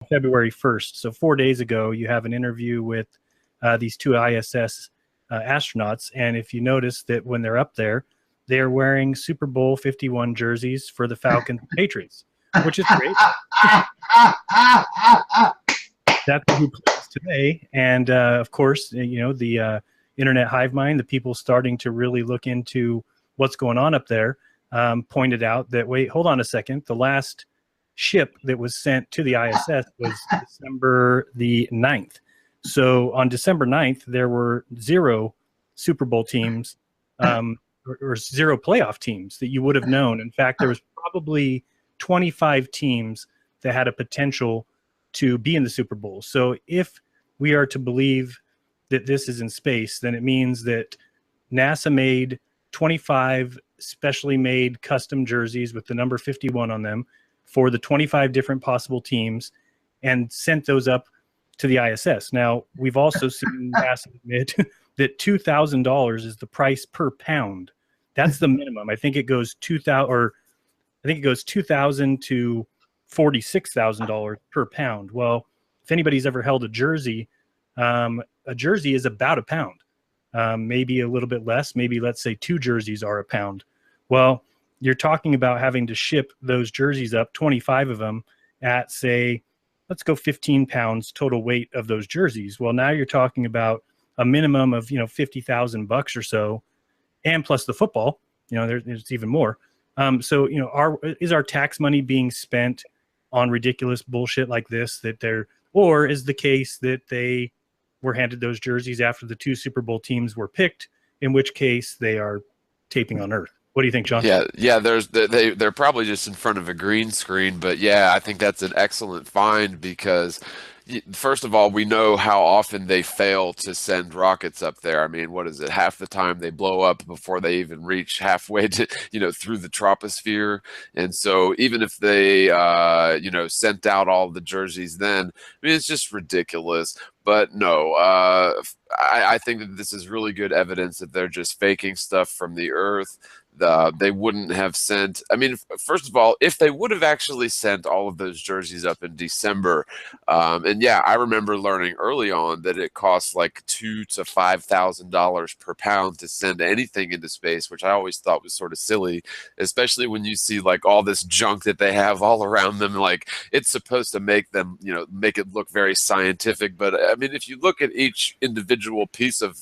February 1st. So 4 days ago, you have an interview with these two ISS astronauts. And if you notice that when they're up there, they're wearing Super Bowl 51 jerseys for the Falcons and Patriots, which is great. That's who plays today. And of course, the internet hive mind, the people starting to really look into what's going on up there, pointed out that, wait, hold on a second. The last ship that was sent to the ISS was December the 9th. So on December 9th, there were 0 Super Bowl teams or 0 playoff teams that you would have known. In fact, there was probably 25 teams that had a potential to be in the Super Bowl. So if we are to believe that this is in space, then it means that NASA made 25 specially made custom jerseys with the number 51 on them for the 25 different possible teams and sent those up to the ISS. Now, we've also seen NASA admit that $2,000 is the price per pound. That's the minimum. I think it goes $2,000 to $46,000 per pound. Well, if anybody's ever held a jersey is about a pound, maybe a little bit less. Maybe let's say 2 jerseys are a pound. Well, you're talking about having to ship those jerseys up, 25 of them, at, say, let's go 15 pounds total weight of those jerseys. Well, now you're talking about a minimum of, $50,000 or so, and plus the football, there's even more. So, is our tax money being spent on ridiculous bullshit like this, or is the case that they were handed those jerseys after the 2 Super Bowl teams were picked, in which case they are taping on Earth? What do you think, John? Yeah. They're probably just in front of a green screen, but yeah, I think that's an excellent find because, first of all, we know how often they fail to send rockets up there. I mean, what is it? Half the time they blow up before they even reach halfway to, through the troposphere. And so even if they, sent out all the jerseys then, I mean, it's just ridiculous. But no, I think that this is really good evidence that they're just faking stuff from the Earth. They wouldn't have sent, I mean, first of all, if they would have actually sent all of those jerseys up in December, and yeah, I remember learning early on that it costs like $2,000 to $5,000 per pound to send anything into space, which I always thought was sort of silly, especially when you see like all this junk that they have all around them. Like, it's supposed to make them, make it look very scientific. But I mean, if you look at each individual piece of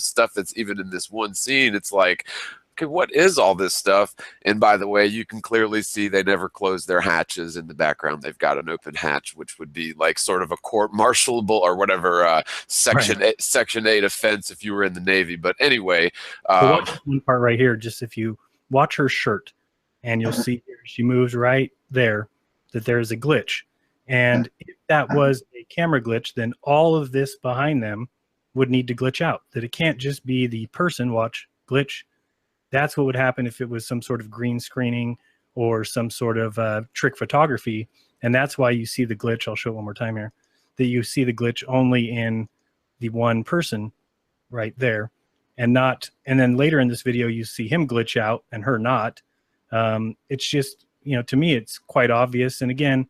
stuff that's even in this one scene, it's like, okay, what is all this stuff? And by the way, you can clearly see they never closed their hatches. In the background, they've got an open hatch, which would be like sort of a court-martialable or whatever Section 8 offense if you were in the Navy. But anyway, watch one part right here. Just if you watch her shirt, and you'll see here, she moves right there, that there is a glitch. And if that was a camera glitch, then all of this behind them would need to glitch out. That it can't just be the person, watch, glitch. That's what would happen if it was some sort of green screening or some sort of trick photography. And that's why you see the glitch. I'll show it one more time here. That you see the glitch only in the one person right there, and then later in this video, you see him glitch out and her not. It's just, to me, it's quite obvious. And again,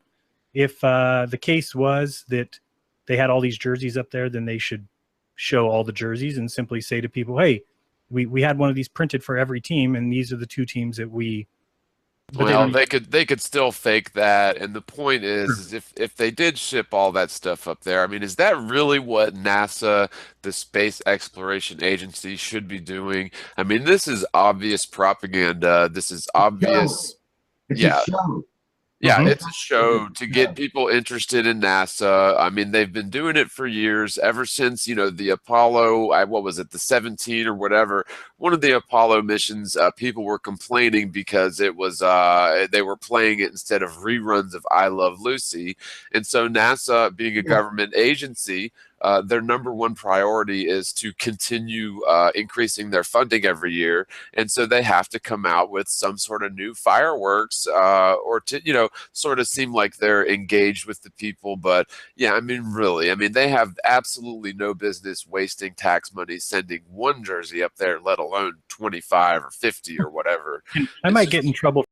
if the case was that they had all these jerseys up there, then they should show all the jerseys and simply say to people, hey, we had one of these printed for every team, and these are the 2 teams that we. Well, they could still fake that, and the point is if they did ship all that stuff up there, I mean, is that really what NASA, the Space Exploration Agency, should be doing? I mean, this is obvious propaganda. This is obvious. Yeah. Yeah, it's a show to get people interested in NASA. I mean, they've been doing it for years, ever since, the Apollo, what was it, the 17 or whatever, one of the Apollo missions, people were complaining because it was, they were playing it instead of reruns of I Love Lucy. And so NASA, being a government agency, their number one priority is to continue increasing their funding every year. And so they have to come out with some sort of new fireworks or to, sort of seem like they're engaged with the people. But yeah, I mean, really, I mean, they have absolutely no business wasting tax money sending one jersey up there, let alone 25 or 50 or whatever. I might get in trouble